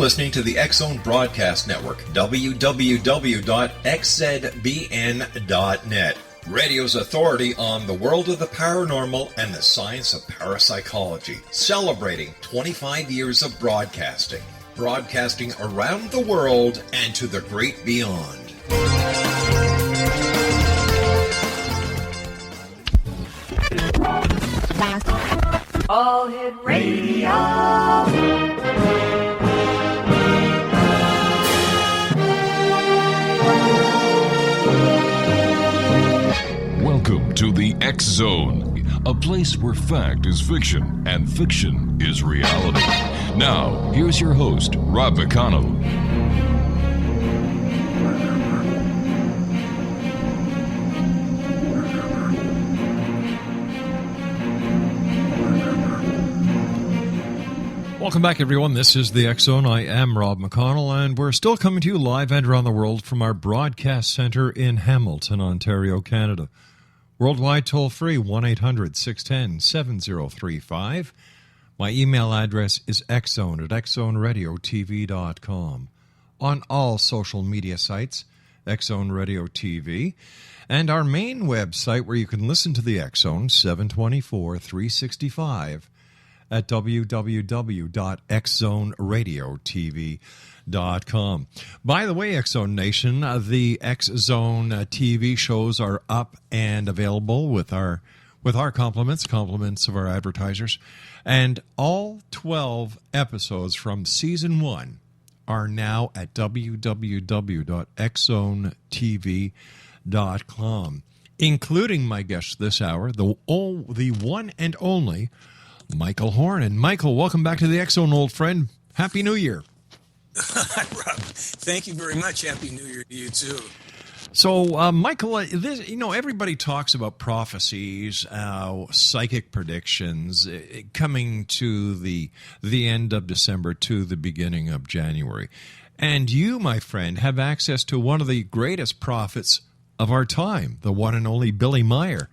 listening to the X-Zone Broadcast Network, www.xzbn.net. Radio's authority on the world of the paranormal and the science of parapsychology, celebrating 25 years of broadcasting. Broadcasting around the world and to the great beyond. All Hit Radio. Welcome to the X-Zone, a place where fact is fiction and fiction is reality. Now, here's your host, Rob McConnell. Welcome back, everyone. This is the X-Zone. I am Rob McConnell, and we're still coming to you live and around the world from our broadcast center in Hamilton, Ontario, Canada. Worldwide toll-free, 1-800-610-7035. My email address is xzone@xzoneradiotv.com. On all social media sites, X-Zone Radio TV. And our main website where you can listen to the X-Zone, 724-365, at www.xzoneradiotv.com. By the way, X-Zone Nation, the X-Zone TV shows are up and available with our compliments of our advertisers. And all 12 episodes from Season 1 are now at www.xzonetv.com, including my guest this hour, the one and only Michael Horn. And Michael, welcome back to the X-Zone, old friend. Happy New Year. Rob, thank you very much. Happy New Year to you, too. So, Michael, everybody talks about prophecies, psychic predictions coming to the end of December to the beginning of January. And you, my friend, have access to one of the greatest prophets of our time, the one and only Billy Meier.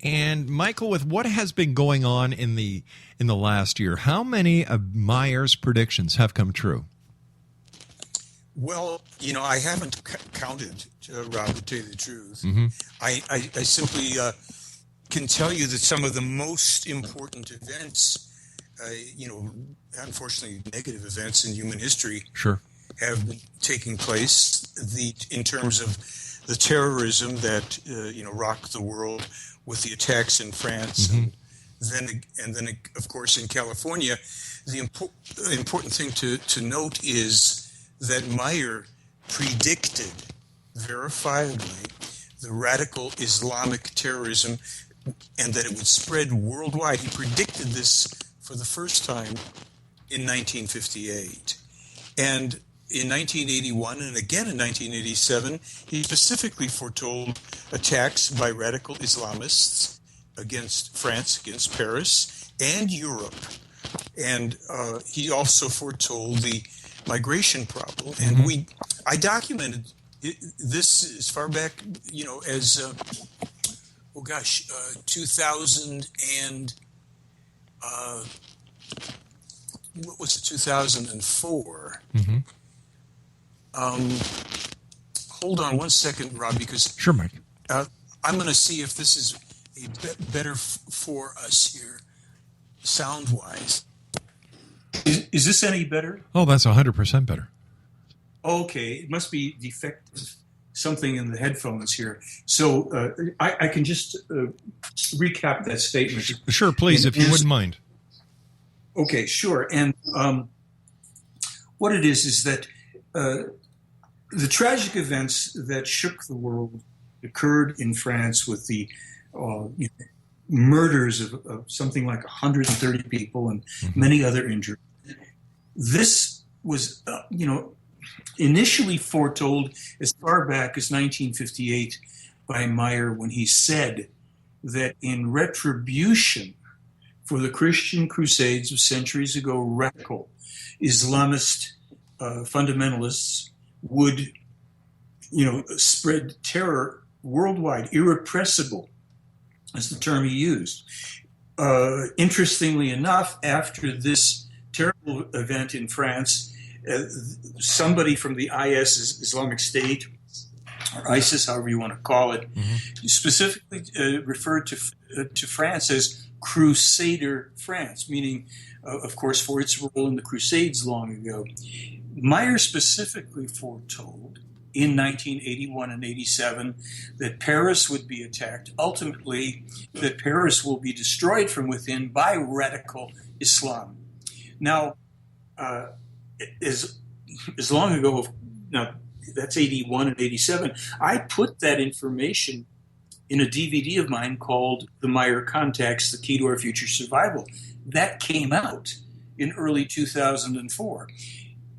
And Michael, with what has been going on in the last year, how many of Meier's predictions have come true? Well, I haven't counted, Rob, to tell you the truth. Mm-hmm. I simply can tell you that some of the most important events, unfortunately negative events in human history, sure, have been taking place. In terms of the terrorism that rocked the world with the attacks in France, mm-hmm. and then of course in California. The important thing to note is that Meier predicted verifiably the radical Islamic terrorism and that it would spread worldwide. He predicted this for the first time in 1958. And in 1981 and again in 1987, he specifically foretold attacks by radical Islamists against France, against Paris, and Europe. And he also foretold the migration problem. And mm-hmm. I documented this as far back, as 2000 and what was it, 2004. Mm-hmm. Hold on one second, Rob, because sure, Mike. I'm going to see if this is better for us here, sound-wise. Is this any better? Oh, that's 100% better. Okay, it must be defective, something in the headphones here. So I can just recap that statement. Sure, please, if you wouldn't mind. Okay, sure. And what it is that the tragic events that shook the world occurred in France with the murders of something like 130 people and mm-hmm. many other injuries. This was, initially foretold as far back as 1958 by Meier when he said that in retribution for the Christian crusades of centuries ago, radical Islamist fundamentalists would, spread terror worldwide, irrepressible, is the term he used. Interestingly enough, after this terrible event in France, somebody from the IS, Islamic State, or ISIS, however you want to call it, specifically referred to France as Crusader France, meaning, of course, for its role in the Crusades long ago. Meyer specifically foretold in 1981 and 87 that Paris would be attacked, ultimately that Paris will be destroyed from within by radical Islam. Now, as long ago, now that's 81 and 87, I put that information in a DVD of mine called The Meyer Context, The Key to Our Future Survival. That came out in early 2004.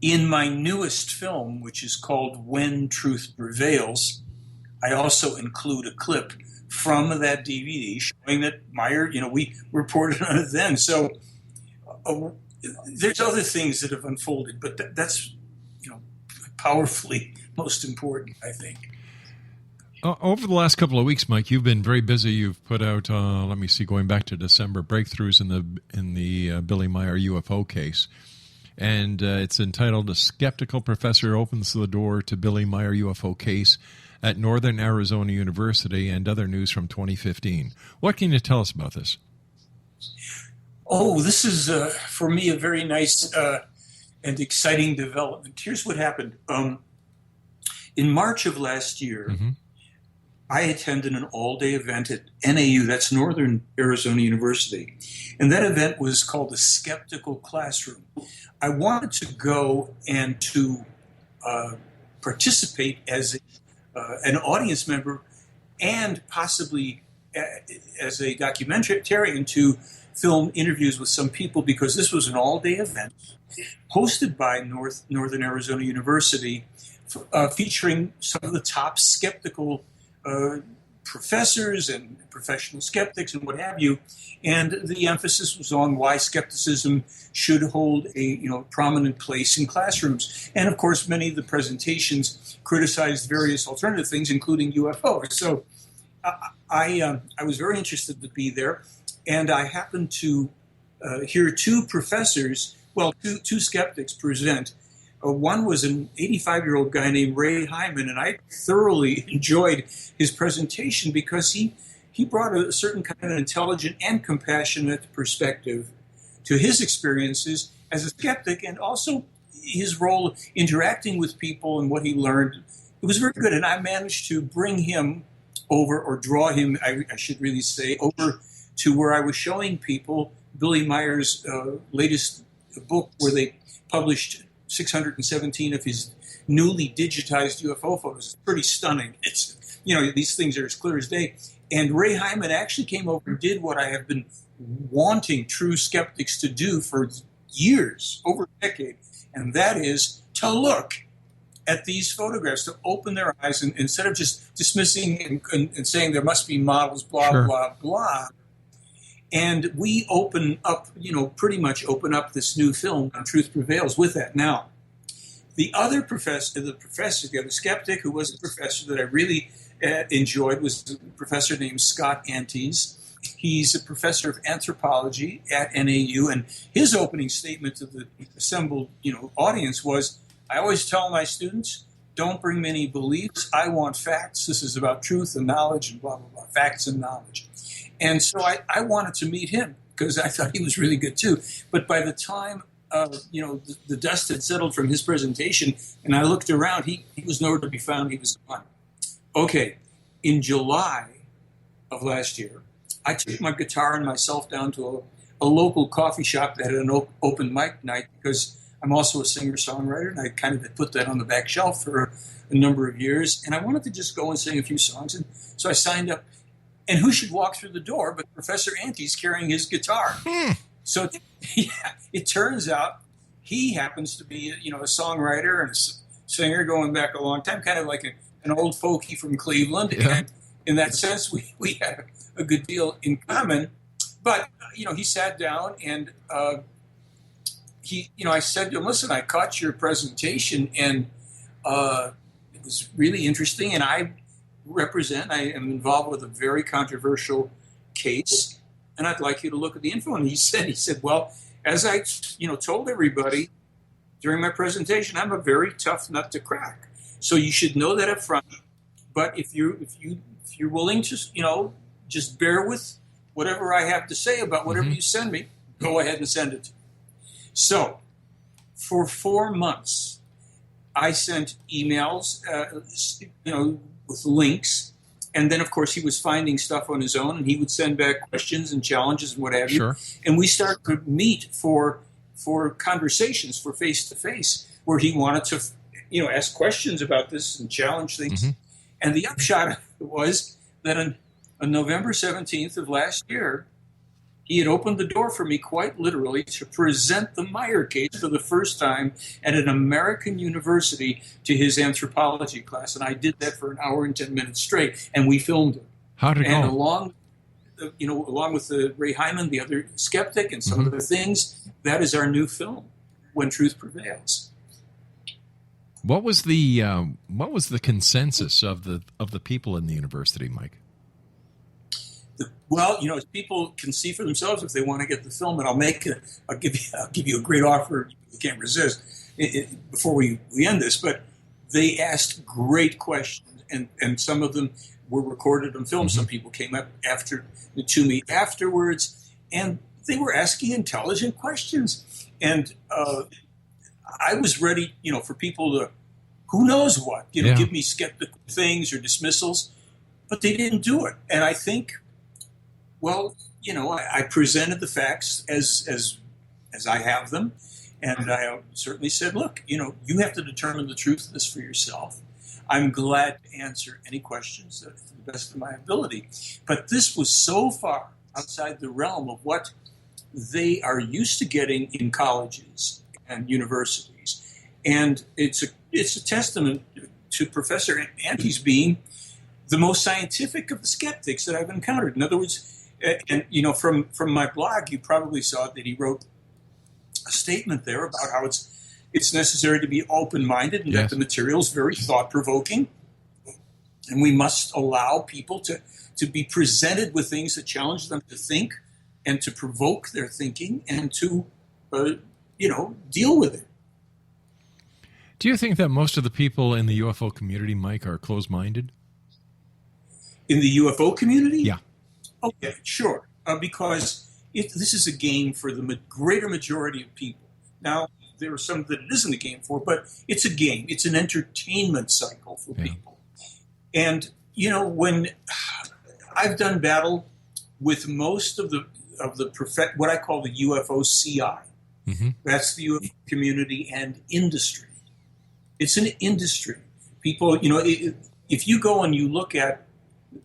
In my newest film, which is called When Truth Prevails, I also include a clip from that DVD showing that Meyer, we reported on it then. So there's other things that have unfolded, but that's, powerfully most important, I think. Over the last couple of weeks, Mike, you've been very busy. You've put out, going back to December, breakthroughs in the Billy Meyer UFO case. And it's entitled "A Skeptical Professor Opens the Door to Billy Meyer UFO Case at Northern Arizona University and Other News from 2015." What can you tell us about this? Oh, this is, for me, a very nice and exciting development. Here's what happened. In March of last year, I attended an all-day event at NAU, that's Northern Arizona University, and that event was called the Skeptical Classroom. I wanted to go and to participate as an audience member and possibly as a documentarian to film interviews with some people, because this was an all-day event hosted by Northern Arizona University, featuring some of the top skeptical professors and professional skeptics and what have you. And the emphasis was on why skepticism should hold a prominent place in classrooms. And of course, many of the presentations criticized various alternative things, including UFOs. So I was very interested to be there, and I happened to hear two skeptics present. One was an 85-year-old guy named Ray Hyman, and I thoroughly enjoyed his presentation because he brought a certain kind of intelligent and compassionate perspective to his experiences as a skeptic, and also his role interacting with people and what he learned. It was very good, and I managed to bring him over, or draw him, I should really say, over to where I was showing people Billy Meyer's latest book, where they published 617 of his newly digitized UFO photos. It's pretty stunning. It's, these things are as clear as day. And Ray Hyman actually came over and did what I have been wanting true skeptics to do for years, over a decade, and that is to look at these photographs, to open their eyes, and instead of just dismissing and saying there must be models, blah, Sure. blah, blah. And we pretty much open up this new film on Truth Prevails with that. Now, the other professor, the other skeptic who was a professor that I really enjoyed, was a professor named Scott Antes. He's a professor of anthropology at NAU, and his opening statement to the assembled audience was, "I always tell my students, don't bring me any beliefs. I want facts. This is about truth and knowledge and blah, blah, blah, facts and knowledge." And so I wanted to meet him because I thought he was really good too. But by the time the dust had settled from his presentation, and I looked around, he was nowhere to be found. He was gone. Okay, in July of last year, I took my guitar and myself down to a local coffee shop that had an open mic night, because I'm also a singer-songwriter, and I kind of had put that on the back shelf for a number of years. And I wanted to just go and sing a few songs. And so I signed up. And who should walk through the door but Professor Antes carrying his guitar? So it turns out he happens to be, a songwriter and a singer going back a long time, kind of like an old folkie from Cleveland. Yeah. And in that sense, we had a good deal in common. But, he sat down and I said to him, "Listen, I caught your presentation and it was really interesting, and I am involved with a very controversial case, and I'd like you to look at the info." And he said, well, as I, told everybody during my presentation, I'm a very tough nut to crack. So you should know that up front. But if you're willing to, just bear with whatever I have to say about whatever you send me, go ahead and send it to me. So for 4 months, I sent emails, with links. And then, of course, he was finding stuff on his own, and he would send back questions and challenges and what have you. Sure. And we started to meet for conversations, for face-to-face, where he wanted to, ask questions about this and challenge things. And the upshot of it was that on November 17th of last year, he had opened the door for me, quite literally, to present the Meyer case for the first time at an American university to his anthropology class. And I did that for an hour and 10 minutes straight, and we filmed it. How'd it and go? Along with Ray Hyman, the other skeptic, and some other things, that is our new film, When Truth Prevails. What was the consensus of the people in the university, Mike? Well, people can see for themselves if they want to get the film, and I'll give you a great offer you can't resist before we end this. But they asked great questions, and some of them were recorded on film. Some people came up to me afterwards, and they were asking intelligent questions. And I was ready, for people to, who knows what, give me skeptical things or dismissals, but they didn't do it. And I think, well, I presented the facts as I have them, and I certainly said, look, you have to determine the truth of this for yourself. I'm glad to answer any questions to the best of my ability, but this was so far outside the realm of what they are used to getting in colleges and universities, and it's a testament to Professor Antes being the most scientific of the skeptics that I've encountered. In other words, and from my blog, you probably saw that he wrote a statement there about how it's necessary to be open-minded and that the material is very thought-provoking, and we must allow people to be presented with things that challenge them to think and to provoke their thinking and to deal with it. Do you think that most of the people in the UFO community, Mike, are closed-minded? In the UFO community? Yeah. Okay, sure. Because this is a game for the greater majority of people. Now, there are some that it isn't a game for, but it's a game. It's an entertainment cycle for people. And, when I've done battle with most of what I call the UFO CI. That's the UFO community and industry. It's an industry. People, if you go and you look at,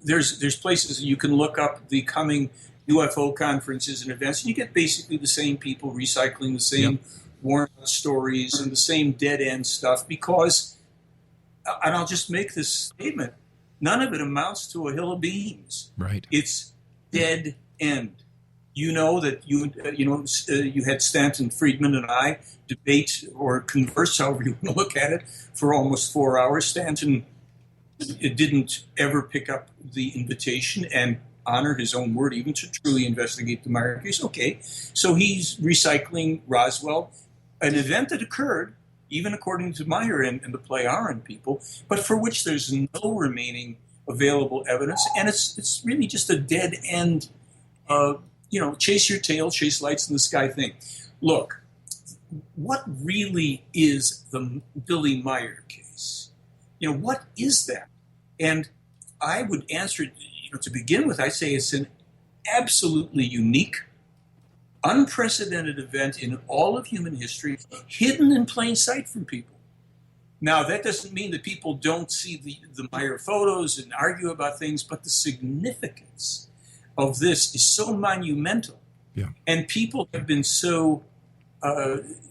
there's places that you can look up the coming UFO conferences and events, and you get basically the same people recycling the same worn-out stories and the same dead-end stuff because, and I'll just make this statement, none of it amounts to a hill of beans. Right. It's dead end. You know that you had Stanton Friedman and I debate or converse, however you want to look at it, for almost 4 hours. Stanton didn't ever pick up the invitation and honor his own word, even to truly investigate the Meyer case. Okay, so he's recycling Roswell, an event that occurred, even according to Meyer and the Playaran people, but for which there's no remaining available evidence, and it's really just a dead end, chase your tail, chase lights in the sky thing. Look, what really is the Billy Meyer case? What is that? And I would answer it, to begin with, I say it's an absolutely unique, unprecedented event in all of human history, hidden in plain sight from people. Now, that doesn't mean that people don't see the Meyer photos and argue about things, but the significance of this is so monumental. Yeah. And people have been so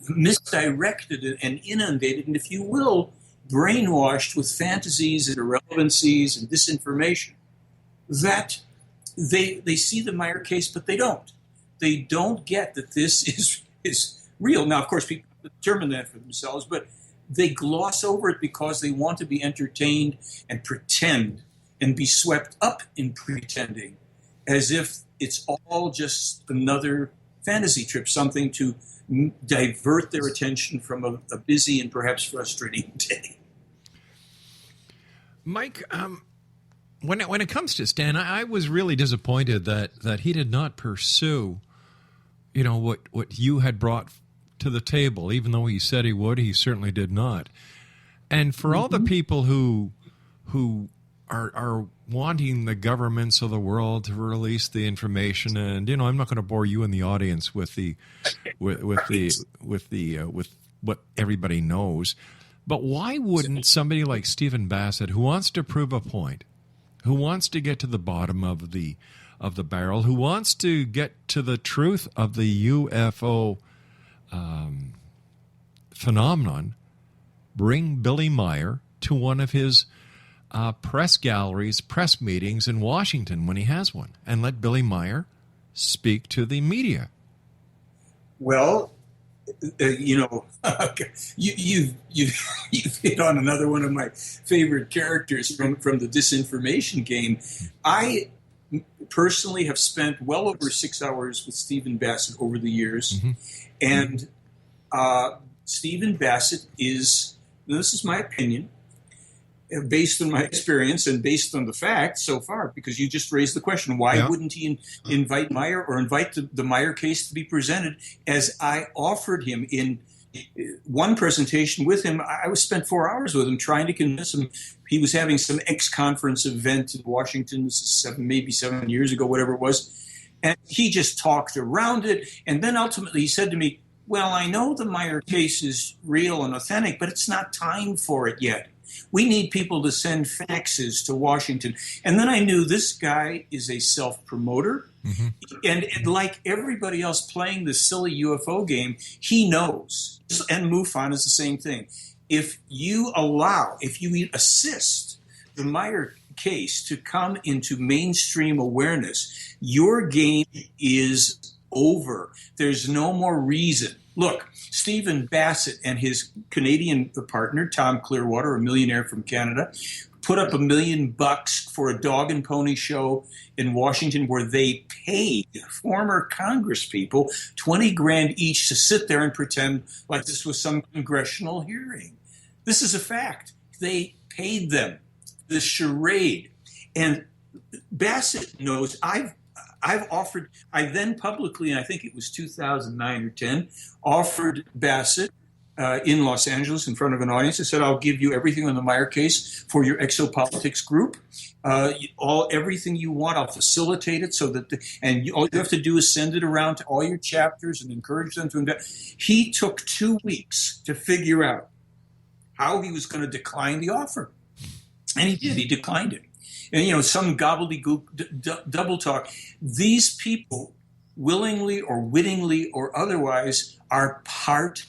misdirected and inundated, and if you will, brainwashed with fantasies and irrelevancies and disinformation, that they see the Meyer case, but they don't. They don't get that this is real. Now, of course, people determine that for themselves, but they gloss over it because they want to be entertained and pretend and be swept up in pretending as if it's all just another fantasy trip, something to divert their attention from a busy and perhaps frustrating day. Mike, when it comes to Stan, I was really disappointed that he did not pursue, what you had brought to the table. Even though he said he would, he certainly did not. And for all the people who are wanting the governments of the world to release the information, and I'm not going to bore you in the audience with what everybody knows, but why wouldn't somebody like Stephen Bassett, who wants to prove a point, who wants to get to the bottom of the barrel, who wants to get to the truth of the UFO phenomenon, bring Billy Meyer to one of his press galleries, press meetings in Washington when he has one, and let Billy Meyer speak to the media? Well, you've hit on another one of my favorite characters from the disinformation game. I personally have spent well over 6 hours with Stephen Bassett over the years, and Stephen Bassett is, this is my opinion, based on my experience and based on the facts so far, because you just raised the question, why wouldn't he invite Meyer or invite the Meyer case to be presented, as I offered him in one presentation with him. I spent 4 hours with him trying to convince him. He was having some X-conference event in Washington, this is maybe 7 years ago, whatever it was, and he just talked around it, and then ultimately he said to me, well, I know the Meyer case is real and authentic, but it's not time for it yet. We need people to send faxes to Washington. And then I knew this guy is a self-promoter. And like everybody else playing this silly UFO game, he knows. And MUFON is the same thing. If you assist the Meyer case to come into mainstream awareness, your game is over. There's no more reason. Look, Stephen Bassett and his Canadian partner, Tom Clearwater, a millionaire from Canada, put up $1 million for a dog and pony show in Washington where they paid former congresspeople $20,000 each to sit there and pretend like this was some congressional hearing. This is a fact. They paid them this charade. And Bassett knows I then publicly, and I think it was 2009 or 10, offered Bassett in Los Angeles in front of an audience. I said, I'll give you everything on the Meyer case for your exopolitics group. Everything you want, I'll facilitate it so that, all you have to do is send it around to all your chapters and encourage them to invest. He took 2 weeks to figure out how he was going to decline the offer. And he did. He declined it. And, some gobbledygook double talk. These people, willingly or wittingly or otherwise, are part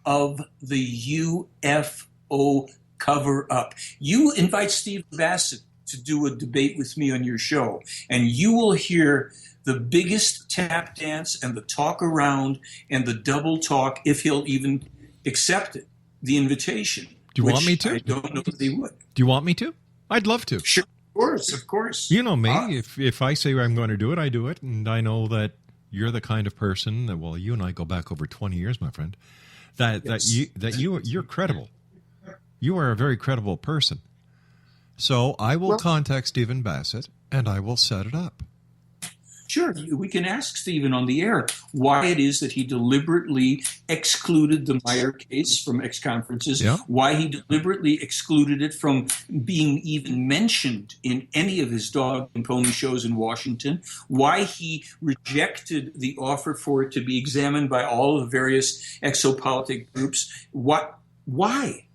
of the UFO cover-up. You invite Steve Bassett to do a debate with me on your show, and you will hear the biggest tap dance and the talk around and the double talk, if he'll even accept it, the invitation. Do you want me to? I don't know that he would. Do you want me to? I'd love to. Sure. Of course. You know me. If I say I'm going to do it, I do it. And I know that you're the kind of person that, well, you and I go back over 20 years, my friend, you're credible. You are a very credible person. So I will contact Stephen Bassett and I will set it up. Sure, we can ask Stephen on the air why it is that he deliberately excluded the Meyer case from X-conferences, why he deliberately excluded it from being even mentioned in any of his dog and pony shows in Washington, why he rejected the offer for it to be examined by all of the various exopolitic groups. Why?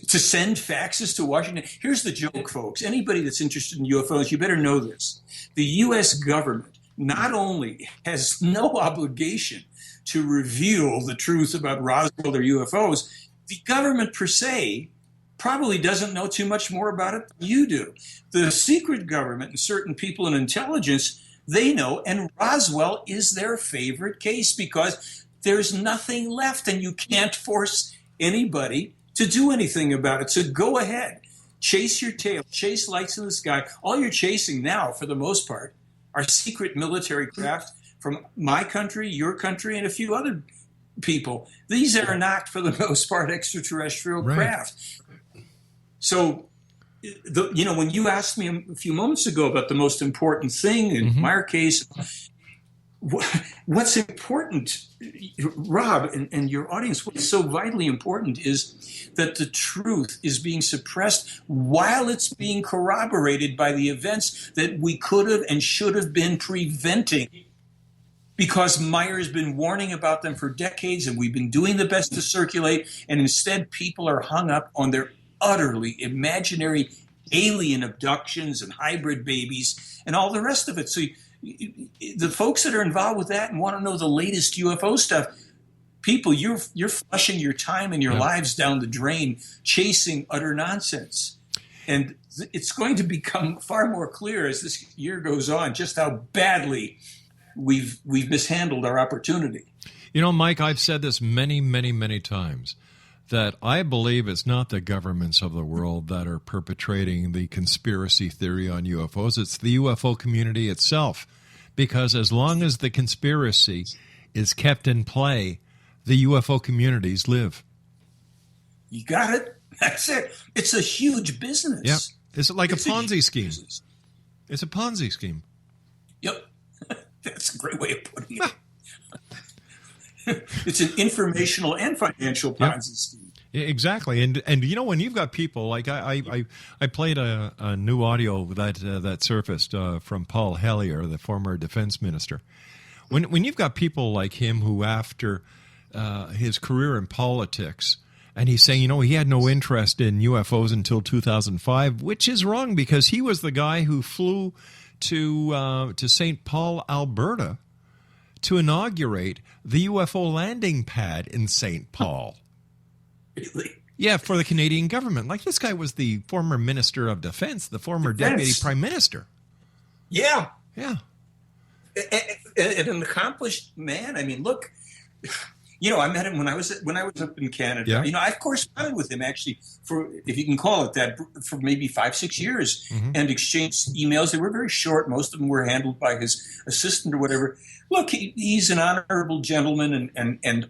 To send faxes to Washington? Here's the joke, folks. Anybody that's interested in UFOs, you better know this. The U.S. government not only has no obligation to reveal the truth about Roswell or UFOs, the government per se probably doesn't know too much more about it than you do. The secret government and certain people in intelligence, they know, and Roswell is their favorite case because there's nothing left and you can't force anybody to do anything about it. So go ahead. Chase your tail. Chase lights in the sky. All you're chasing now, for the most part, are secret military craft from my country, your country, and a few other people. These are not, for the most part, extraterrestrial craft. So, when you asked me a few moments ago about the most important thing in my case, what's important, Rob, and your audience, what's so vitally important is that the truth is being suppressed while it's being corroborated by the events that we could have and should have been preventing. Because Meyer's been warning about them for decades, and we've been doing the best to circulate, and instead people are hung up on their utterly imaginary alien abductions and hybrid babies and all the rest of it. So the folks that are involved with that and want to know the latest UFO stuff, people, you're flushing your time and your lives down the drain chasing utter nonsense. And it's going to become far more clear as this year goes on just how badly we've mishandled our opportunity. Mike, I've said this many, many, many times, that I believe it's not the governments of the world that are perpetrating the conspiracy theory on UFOs. It's the UFO community itself. Because as long as the conspiracy is kept in play, the UFO communities live. You got it. That's it. It's a huge business. Yep. It's like a Ponzi scheme. It's a Ponzi scheme. Yep. That's a great way of putting it. It's an informational and financial Ponzi scheme. Exactly, and when you've got people like I played a new audio that surfaced from Paul Hellyer, the former defense minister. When you've got people like him who, after his career in politics, and he's saying he had no interest in UFOs until 2005, which is wrong because he was the guy who flew to St. Paul, Alberta, to inaugurate the UFO landing pad in St. Paul. Really? Yeah, for the Canadian government. Like, this guy was the former Minister of Defense, the former Deputy Prime Minister. Yeah. Yeah. And an accomplished man. I mean, look, I met him when I was up in Canada. Yeah. I've corresponded with him actually for, if you can call it that, for maybe 5-6 years, and exchanged emails. They were very short. Most of them were handled by his assistant or whatever. Look, he's an honorable gentleman and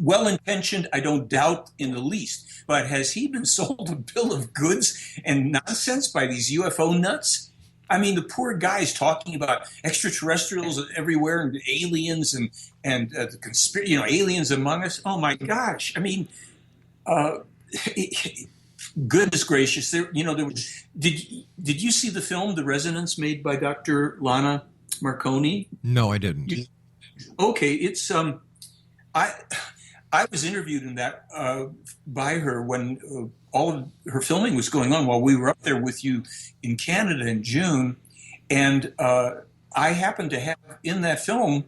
well-intentioned, I don't doubt in the least. But has he been sold a bill of goods and nonsense by these UFO nuts? I mean, the poor guy's talking about extraterrestrials everywhere and aliens and the conspiracy, aliens among us. Oh my gosh! I mean, goodness gracious! There was. Did you see the film The Resonance made by Dr. Lana Marconi? No, I didn't. Okay, it's I was interviewed in that by her when all of her filming was going on while we were up there with you in Canada in June, and I happened to have in that film.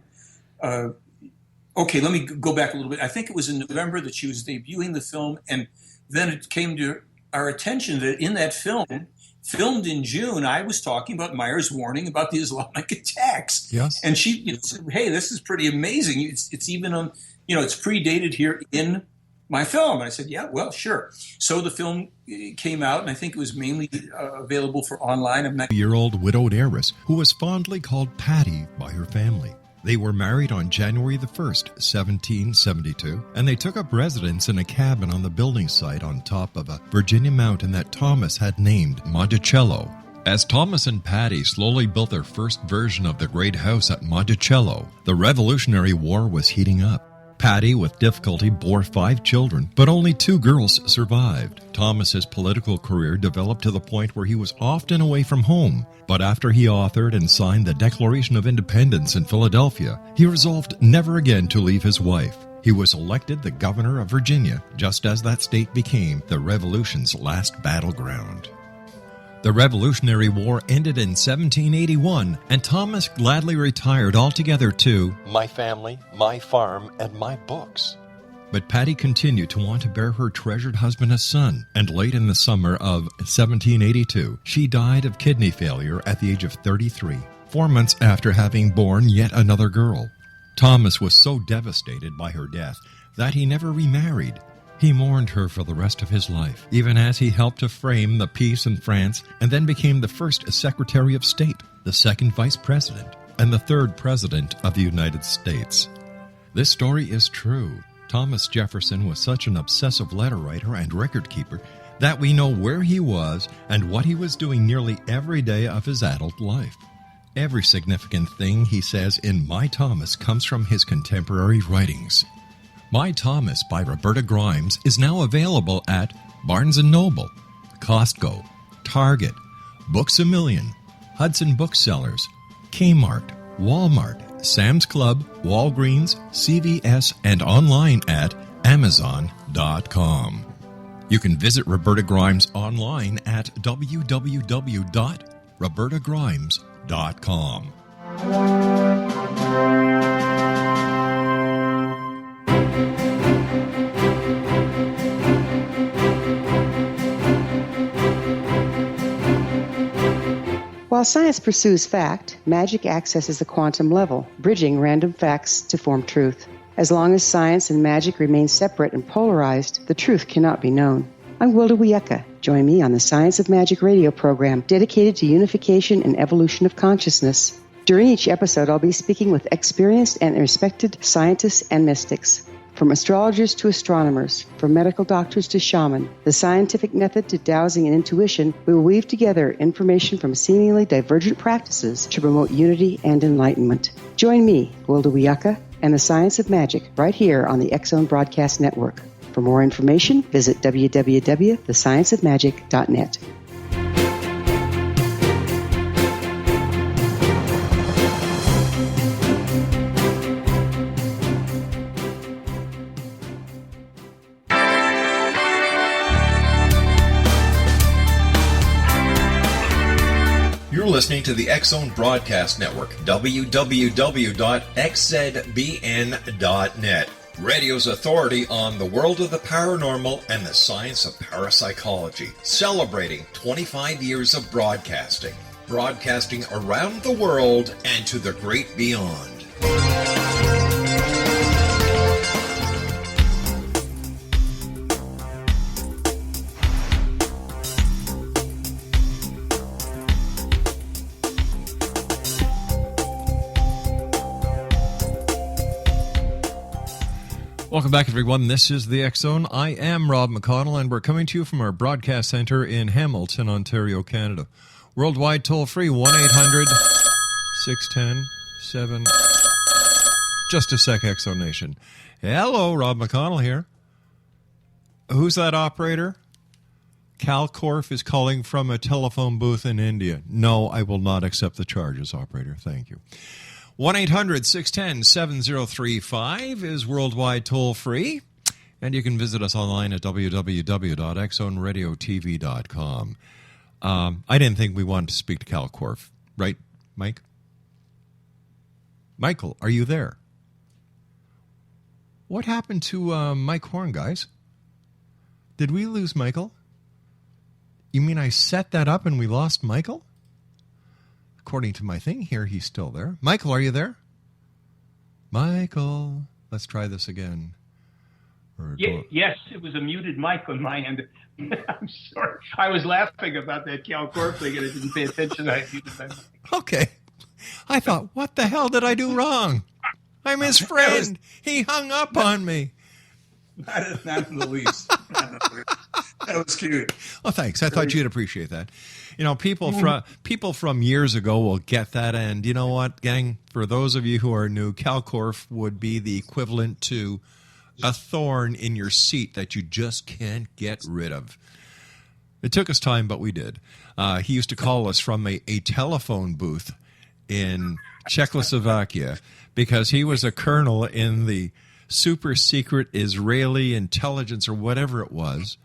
Okay, let me go back a little bit. I think it was in November that she was debuting the film, and then it came to our attention that in that film, filmed in June, I was talking about Meyer's warning about the Islamic attacks. Yes, and she said, "Hey, this is pretty amazing. It's even on." It's predated here in my film. And I said, yeah, well, sure. So the film came out, and I think it was mainly available for online. I'm not. Year-old widowed heiress who was fondly called Patty by her family. They were married on January the 1st, 1772, and they took up residence in a cabin on the building site on top of a Virginia mountain that Thomas had named Monticello. As Thomas and Patty slowly built their first version of the great house at Monticello, the Revolutionary War was heating up. Patty, with difficulty, bore 5 children, but only 2 girls survived. Thomas's political career developed to the point where he was often away from home, but after he authored and signed the Declaration of Independence in Philadelphia, he resolved never again to leave his wife. He was elected the governor of Virginia, just as that state became the Revolution's last battleground. The Revolutionary War ended in 1781, and Thomas gladly retired altogether to my family, my farm, and my books. But Patty continued to want to bear her treasured husband a son, and late in the summer of 1782, she died of kidney failure at the age of 33, 4 months after having borne yet another girl. Thomas was so devastated by her death that he never remarried. He mourned her for the rest of his life, even as he helped to frame the peace in France and then became the first Secretary of State, the second Vice President, and the third President of the United States. This story is true. Thomas Jefferson was such an obsessive letter writer and record keeper that we know where he was and what he was doing nearly every day of his adult life. Every significant thing he says in My Thomas comes from his contemporary writings. My Thomas by Roberta Grimes is now available at Barnes & Noble, Costco, Target, Books A Million, Hudson Booksellers, Kmart, Walmart, Sam's Club, Walgreens, CVS, and online at Amazon.com. You can visit Roberta Grimes online at www.robertagrimes.com. While science pursues fact, magic accesses the quantum level, bridging random facts to form truth. As long as science and magic remain separate and polarized, the truth cannot be known. I'm Wilda Wieka. Join me on the Science of Magic radio program dedicated to unification and evolution of consciousness. During each episode, I'll be speaking with experienced and respected scientists and mystics. From astrologers to astronomers, from medical doctors to shaman, the scientific method to dowsing and intuition, we will weave together information from seemingly divergent practices to promote unity and enlightenment. Join me, Wilda Wieka, and the Science of Magic right here on the X Zone Broadcast Network. For more information, visit www.thescienceofmagic.net. You're listening to the X Zone Broadcast Network, www.xzbn.net. Radio's authority on the world of the paranormal and the science of parapsychology, celebrating 25 years of broadcasting around the world and to the great beyond. Welcome back, everyone. This is the X Zone. I am Rob McConnell, and we're coming to you from our broadcast center in Hamilton, Ontario, Canada. Worldwide toll-free, 1-800-610-7... Just a sec, X Zone Nation. Hello, Rob McConnell here. Who's that operator? Cal Corf is calling from a telephone booth in India. No, I will not accept the charges, operator. Thank you. 1-800-610-7035 is worldwide toll-free, and you can visit us online at www.xzoneradiotv.com. I didn't think we wanted to speak to Cal Corf, right, Mike? Michael, are you there? What happened to Mike Horn, guys? Did we lose Michael? You mean I set that up and we lost Michael? According to my thing here, he's still there. Michael, are you there? Michael, let's try this again. Yes, it was a muted mic on my end. I'm sorry. I was laughing about that Cal Corp thing and I didn't pay attention. I muted my mic. Okay. I thought, what the hell did I do wrong? I'm his friend. He hung up on me. Not in the least. That was cute. Oh, thanks. I thought you'd appreciate that. You know, people from years ago will get that. And you know what, gang? For those of you who are new, Cal Corf would be the equivalent to a thorn in your seat that you just can't get rid of. It took us time, but we did. He used to call us from a telephone booth in Czechoslovakia because he was a colonel in the super secret Israeli intelligence or whatever it was.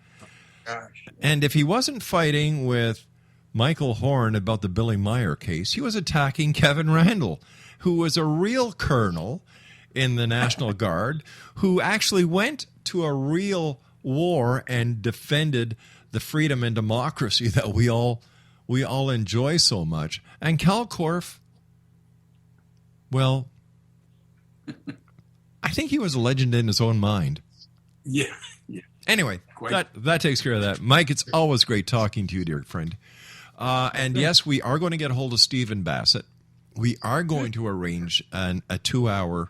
And if he wasn't fighting with Michael Horn about the Billy Meyer case, he was attacking Kevin Randall, who was a real colonel in the National Guard, who actually went to a real war and defended the freedom and democracy that we all enjoy so much. And Cal Corf, well, I think he was a legend in his own mind. Yeah. Anyway, that takes care of that. Mike, it's always great talking to you, dear friend. And yes, we are going to get a hold of Stephen Bassett. we are going to arrange a 2-hour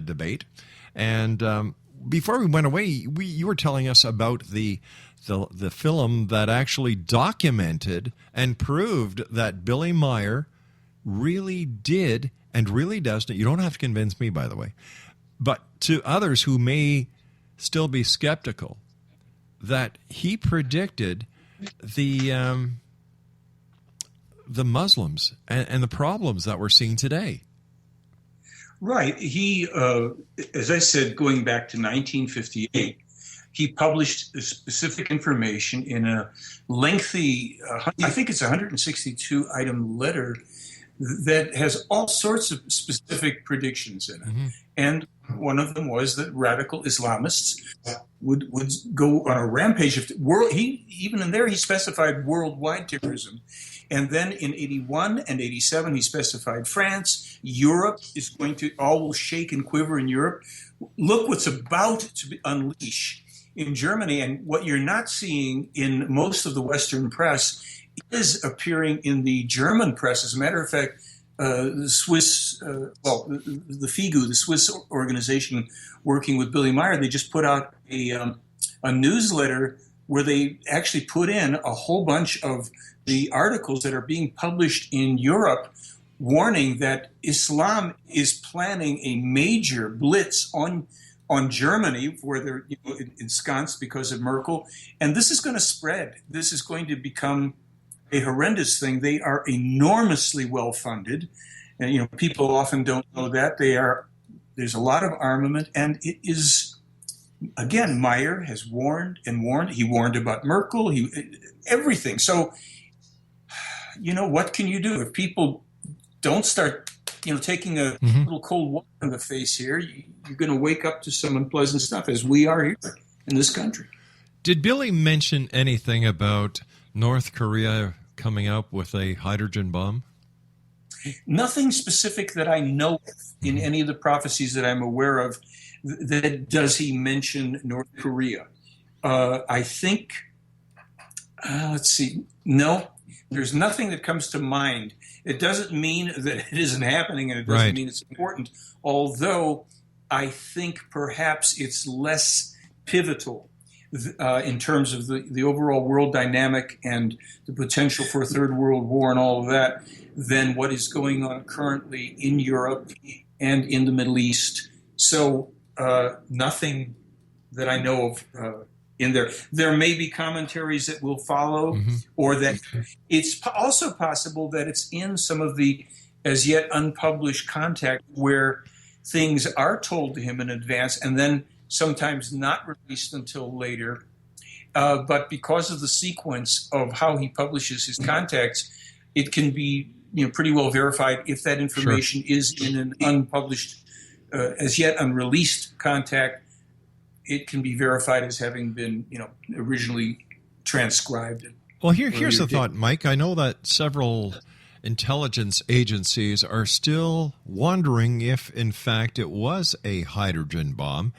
debate. And before we went away, you were telling us about the film that actually documented and proved that Billy Meier really did and really does. You don't have to convince me, by the way, but to others who may still be skeptical, that he predicted the Muslims and the problems that we're seeing today. Right. He, as I said, going back to 1958, he published specific information in a lengthy, I think it's a 162-item letter that has all sorts of specific predictions in it. Mm-hmm. And one of them was that radical Islamists would go on a rampage. Even in there, he specified worldwide terrorism. And then in 81 and 87, he specified France. Europe is going to, all will shake and quiver in Europe. Look what's about to unleash in Germany. And what you're not seeing in most of the Western press is appearing in the German press. As a matter of fact, the Swiss, the FIGU, the Swiss organization working with Billy Meier, they just put out a newsletter where they actually put in a whole bunch of the articles that are being published in Europe, warning that Islam is planning a major blitz on Germany, where they're ensconced because of Merkel, and this is going to spread. This is going to become a horrendous thing. They are enormously well funded, and people often don't know that there's a lot of armament, and it is. Again, Meier has warned and warned. He warned about Merkel. Everything. So, what can you do if people don't start, taking a little cold water in the face here? You're going to wake up to some unpleasant stuff, as we are here in this country. Did Billy mention anything about North Korea coming up with a hydrogen bomb? Nothing specific that I know of in any of the prophecies that I'm aware of. That does he mention North Korea? I think, let's see. No, there's nothing that comes to mind. It doesn't mean that it isn't happening, and it doesn't mean it's important, although I think perhaps it's less pivotal in terms of the overall world dynamic and the potential for a third world war and all of that than what is going on currently in Europe and in the Middle East. So nothing that I know of in there. There may be commentaries that will follow, or that it's also possible that it's in some of the as yet unpublished contact where things are told to him in advance and then sometimes not released until later. But because of the sequence of how he publishes his contacts, it can be pretty well verified if that information is in an unpublished as yet unreleased contact. It can be verified as having been, originally transcribed. Well, here's the thought, Mike. I know that several intelligence agencies are still wondering if, in fact, it was a hydrogen bomb.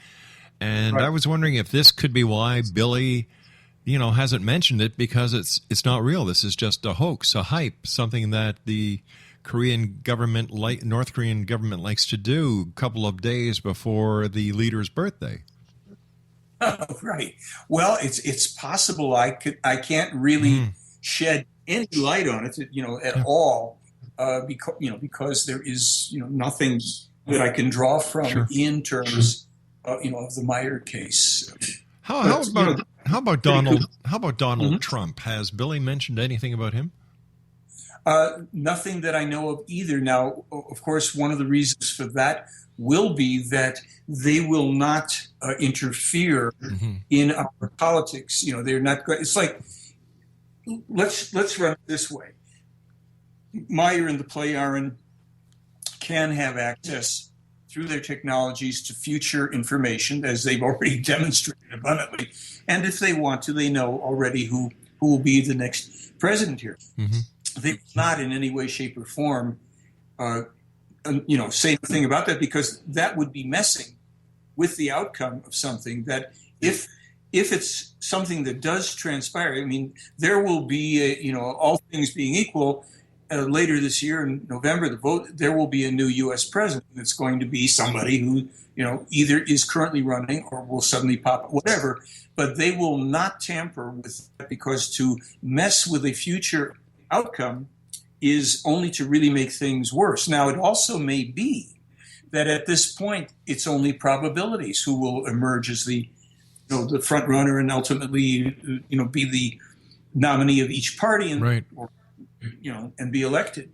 And I was wondering if this could be why Billy, hasn't mentioned it, because it's not real. This is just a hoax, a hype, something that the North Korean government likes to do a couple of days before the leader's birthday. Oh, right. Well, it's possible. I can't really shed any light on it, at all, because there is, nothing that I can draw from in terms, of the Meier case. How about Donald Trump? Has Billy mentioned anything about him? Nothing that I know of either. Now, of course, one of the reasons for that will be that they will not interfere in our politics. They're not going. It's like, let's run it this way. Meier and the Plejaren can have access through their technologies to future information, as they've already demonstrated abundantly. And if they want to, they know already who will be the next president here. They will not in any way, shape, or form, say anything about that, because that would be messing with the outcome of something that, if if it's something that does transpire, I mean, there will be, all things being equal, later this year in November, there will be a new U.S. president. It's going to be somebody who, either is currently running or will suddenly pop up, whatever. But they will not tamper with that, because to mess with a future outcome is only to really make things worse. Now, it also may be that at this point, it's only probabilities who will emerge as the front runner and ultimately, be the nominee of each party and, right. And be elected.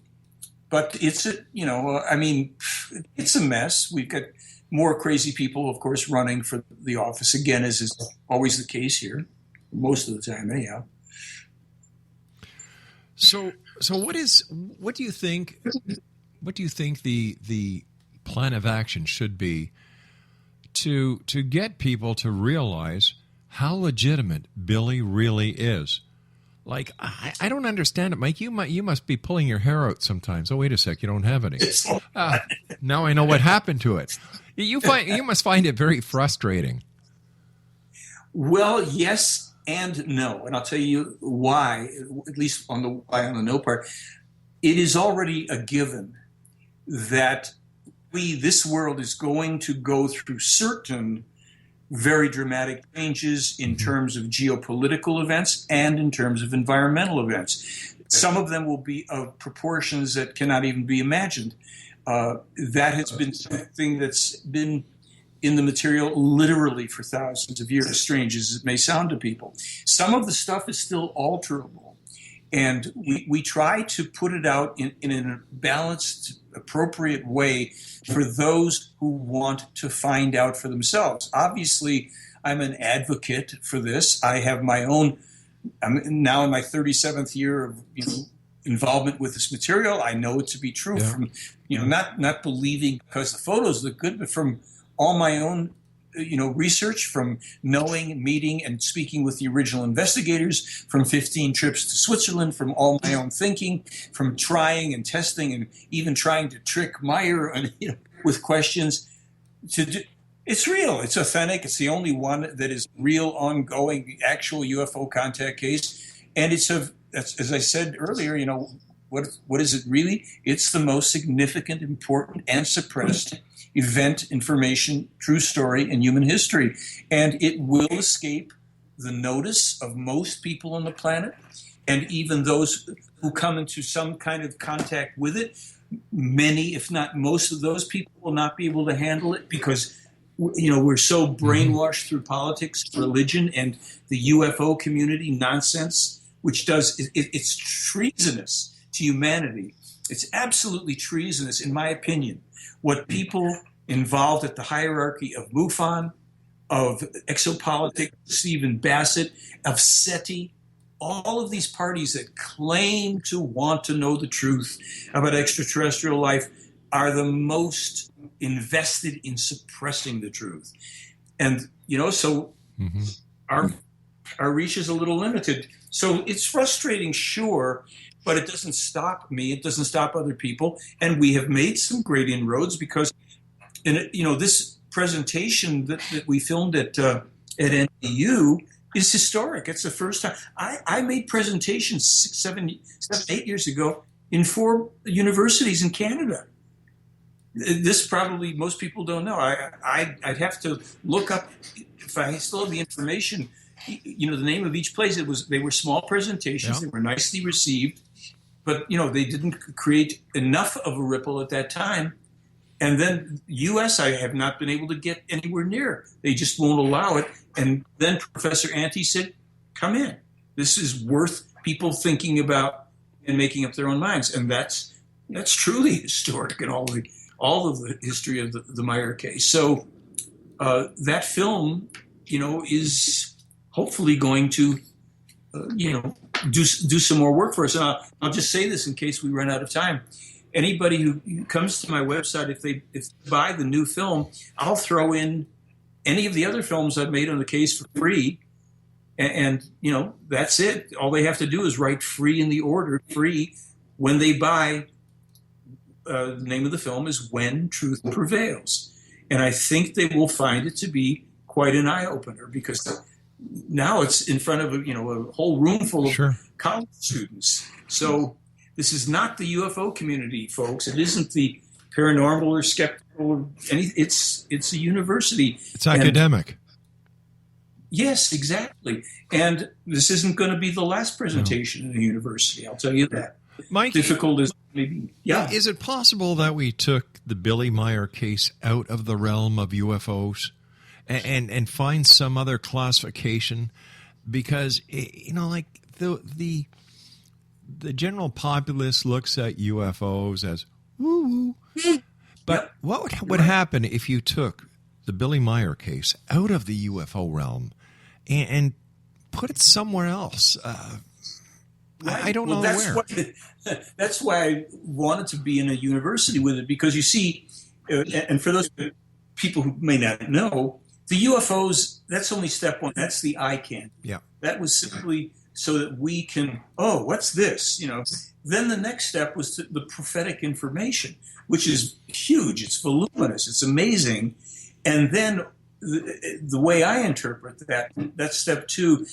But it's it's a mess. We've got more crazy people, of course, running for the office again, as is always the case here, most of the time, anyhow. So what do you think? What do you think the plan of action should be to get people to realize how legitimate Billy really is? Like, I don't understand it, Mike. You must be pulling your hair out sometimes. Oh, wait a sec, you don't have any. Now I know what happened to it. You must find it very frustrating. Well, yes and no, and I'll tell you why. At least on the no part, it is already a given that this world is going to go through certain very dramatic changes in terms of geopolitical events and in terms of environmental events. Some of them will be of proportions that cannot even be imagined. That has been something that's been in the material literally for thousands of years, as strange as it may sound to people. Some of the stuff is still alterable, and we try to put it out in a balanced, appropriate way for those who want to find out for themselves. Obviously, I'm an advocate for this. I have my own, I'm now in my 37th year of involvement with this material. I know it to be true from, not believing because the photos look good, but from all my own research, from knowing, meeting, and speaking with the original investigators, from 15 trips to Switzerland, from all my own thinking, from trying and testing and even trying to trick Meyer with questions. It's real. It's authentic. It's the only one that is real, ongoing, actual UFO contact case. And it's as I said earlier, what is it really? It's the most significant, important, and suppressed event, information, true story in human history. And it will escape the notice of most people on the planet, and even those who come into some kind of contact with it. Many, if not most of those people will not be able to handle it because, we're so brainwashed through politics, religion, and the UFO community nonsense, which it's treasonous to humanity. It's absolutely treasonous, in my opinion. What people involved at the hierarchy of MUFON, of Exopolitics, Stephen Bassett, of SETI, all of these parties that claim to want to know the truth about extraterrestrial life are the most invested in suppressing the truth. And, so our reach is a little limited. So it's frustrating, sure, but it doesn't stop me. It doesn't stop other people. And we have made some great inroads because, this presentation that we filmed at NDU is historic. It's the first time. I made presentations 7, 8 years ago in 4 universities in Canada. This probably most people don't know. I'd have to look up, if I still have the information, the name of each place. They were small presentations. Yeah. They were nicely received, but they didn't create enough of a ripple at that time. And then U.S. I have not been able to get anywhere near. They just won't allow it. And then Professor Ante said, "Come in. This is worth people thinking about and making up their own minds." And that's truly historic in all of the history of the Meyer case. So that film, is hopefully going to, do some more work for us. And I'll just say this in case we run out of time. Anybody who comes to my website, if they buy the new film, I'll throw in any of the other films I've made on the case for free. And that's it. All they have to do is write free in the order, free. When they buy, the name of the film is When Truth Prevails. And I think they will find it to be quite an eye-opener because now it's in front of a whole room full of Sure. college students. So this is not the UFO community, folks. It isn't the paranormal or skeptical or any. It's a university. It's academic. Yes, exactly. And this isn't going to be the last presentation in a university. I'll tell you that. Mike, difficult as maybe. Yeah. Is it possible that we took the Billy Meyer case out of the realm of UFOs and find some other classification? Because like the general populace looks at UFOs as woo. But what would happen if you took the Billy Meyer case out of the UFO realm and put it somewhere else? I don't know where. That's why I wanted to be in a university with it, because you see, and for those people who may not know, the UFOs, that's only step one. That's the eye candy. Yeah. That was simply so that we can, oh, what's this? Then the next step was the prophetic information, which is huge. It's voluminous. It's amazing. And then the way I interpret that's step two.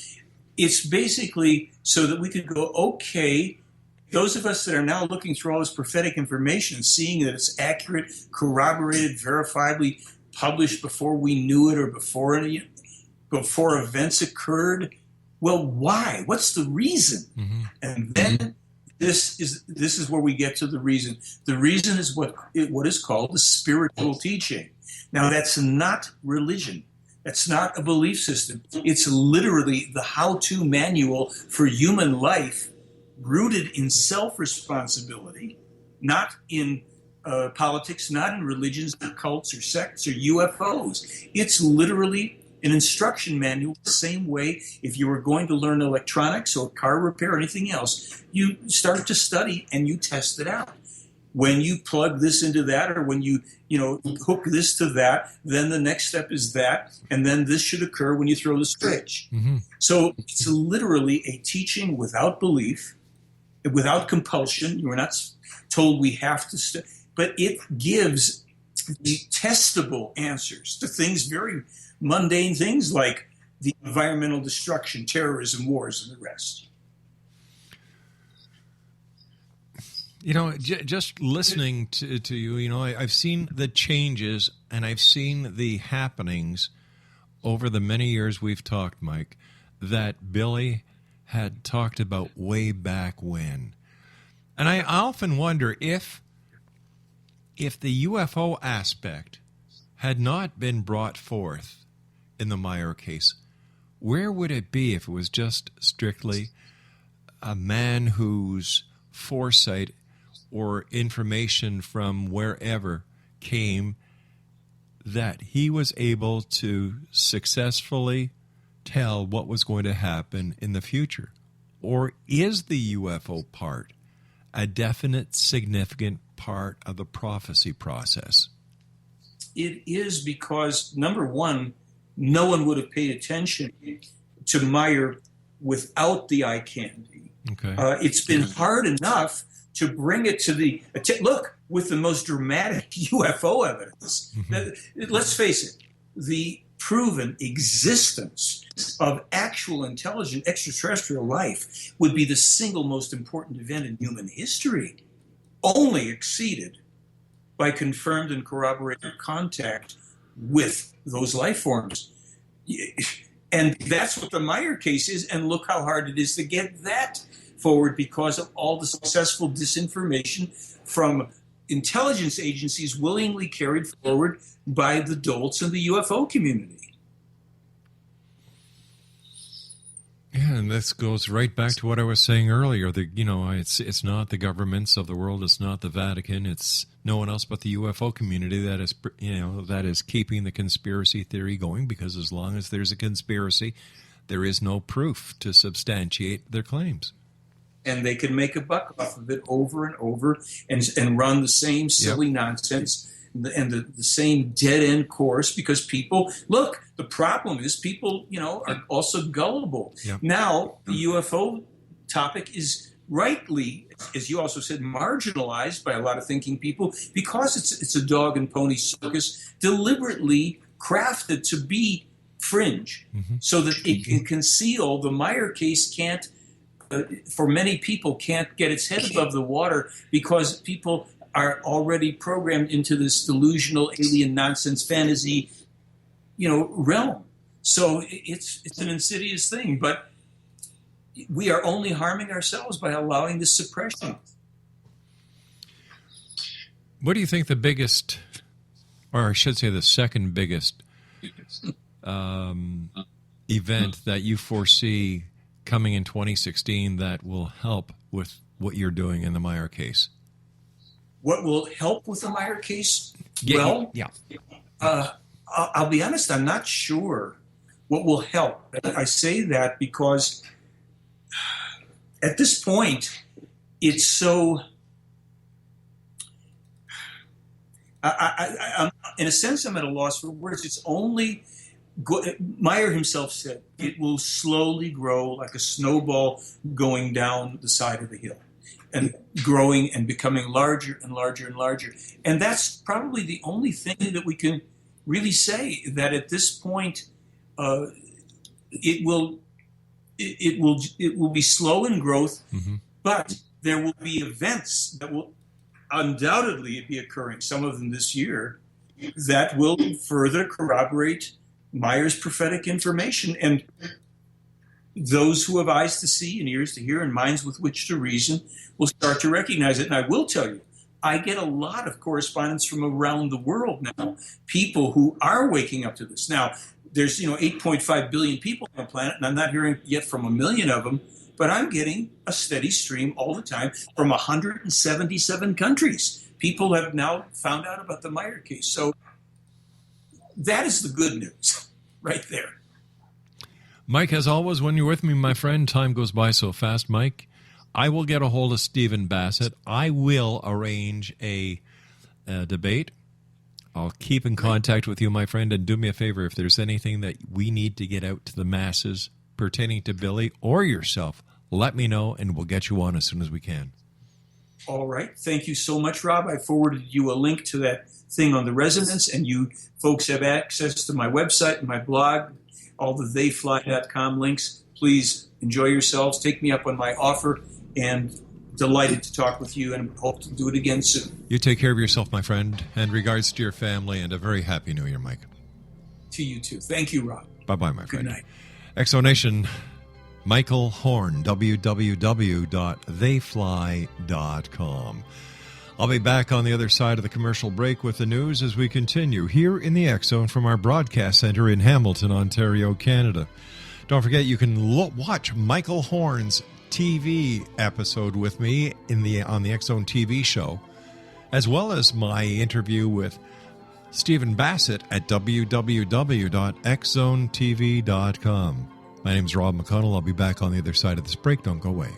It's basically so that we could go, okay, those of us that are now looking through all this prophetic information, seeing that it's accurate, corroborated, verifiably published before we knew it or before events occurred. Well, why? What's the reason? Mm-hmm. And then this is where we get to the reason. The reason is what is called the spiritual teaching. Now, that's not religion. That's not a belief system. It's literally the how-to manual for human life, rooted in self-responsibility, not in politics, not in religions, or cults, or sects, or UFOs. It's literally an instruction manual, the same way if you were going to learn electronics or car repair or anything else, you start to study and you test it out. When you plug this into that, or when you hook this to that, then the next step is that, and then this should occur when you throw the switch. Mm-hmm. So it's literally a teaching without belief, without compulsion. You are not told we have to but it gives the testable answers to things, very mundane things like the environmental destruction, terrorism, wars, and the rest. Just listening to you, I've seen the changes and I've seen the happenings over the many years we've talked, Mike, that Billy had talked about way back when. And I often wonder if the UFO aspect had not been brought forth in the Meyer case, where would it be if it was just strictly a man whose foresight or information from wherever came that he was able to successfully tell what was going to happen in the future? Or is the UFO part a definite, significant part of the prophecy process? It is, because, number one, no one would have paid attention to Meyer without the eye candy. Okay. It's been hard enough to bring it to the look with the most dramatic UFO evidence. Mm-hmm. Let's face it, the proven existence of actual intelligent extraterrestrial life would be the single most important event in human history, only exceeded by confirmed and corroborated contact with those life forms. And that's what the Meyer case is, and look how hard it is to get that forward because of all the successful disinformation from intelligence agencies willingly carried forward by the dolts in the UFO community. Yeah, and this goes right back to what I was saying earlier. It's not the governments of the world, it's not the Vatican, it's no one else but the UFO community that is keeping the conspiracy theory going, because as long as there's a conspiracy, there is no proof to substantiate their claims. And they can make a buck off of it over and over and run the same silly nonsense and the same dead-end course, because people, look, the problem is people, are also gullible. Yep. Now, the UFO topic is rightly, as you also said, marginalized by a lot of thinking people because it's a dog and pony circus deliberately crafted to be fringe, so that it can conceal. The Meyer case can't, for many people, can't get its head above the water because people are already programmed into this delusional alien nonsense fantasy, realm. So it's an insidious thing, but we are only harming ourselves by allowing this suppression. What do you think the biggest, or I should say the second biggest event that you foresee coming in 2016 that will help with what you're doing in the Meyer case? What will help with the Meyer case? Yeah. I'll be honest, I'm not sure what will help. I say that because at this point, it's so... I'm, in a sense, I'm at a loss for words. It's only... Meyer himself said, it will slowly grow like a snowball going down the side of a hill, and growing and becoming larger and larger and larger. And that's probably the only thing that we can really say, that at this point it will be slow in growth, but there will be events that will undoubtedly be occurring, some of them this year, that will further corroborate Meyer's prophetic information. And those who have eyes to see and ears to hear and minds with which to reason will start to recognize it. And I will tell you, I get a lot of correspondence from around the world now, people who are waking up to this. Now, there's 8.5 billion people on the planet, and I'm not hearing yet from 1 million of them, but I'm getting a steady stream all the time from 177 countries. People have now found out about the Meyer case. So that is the good news right there. Mike, as always, when you're with me, my friend, time goes by so fast. Mike, I will get a hold of Stephen Bassett. I will arrange a debate. I'll keep in contact with you, my friend, and do me a favor. If there's anything that we need to get out to the masses pertaining to Billy or yourself, let me know, and we'll get you on as soon as we can. All right. Thank you so much, Rob. I forwarded you a link to that thing on the resonance, and you folks have access to my website and my blog, all the theyfly.com links. Please enjoy yourselves. Take me up on my offer, and delighted to talk with you, and hope to do it again soon. You take care of yourself, my friend, and regards to your family, and a very happy New Year, Mike. To you too. Thank you, Rob. Bye-bye, my friend. Good night. Exonation, Michael Horn, www.theyfly.com. I'll be back on the other side of the commercial break with the news as we continue here in the X Zone from our broadcast center in Hamilton, Ontario, Canada. Don't forget, you can watch Michael Horn's TV episode with me on the X Zone TV show, as well as my interview with Stephen Bassett at www.xzonetv.com. My name's Rob McConnell. I'll be back on the other side of this break. Don't go away.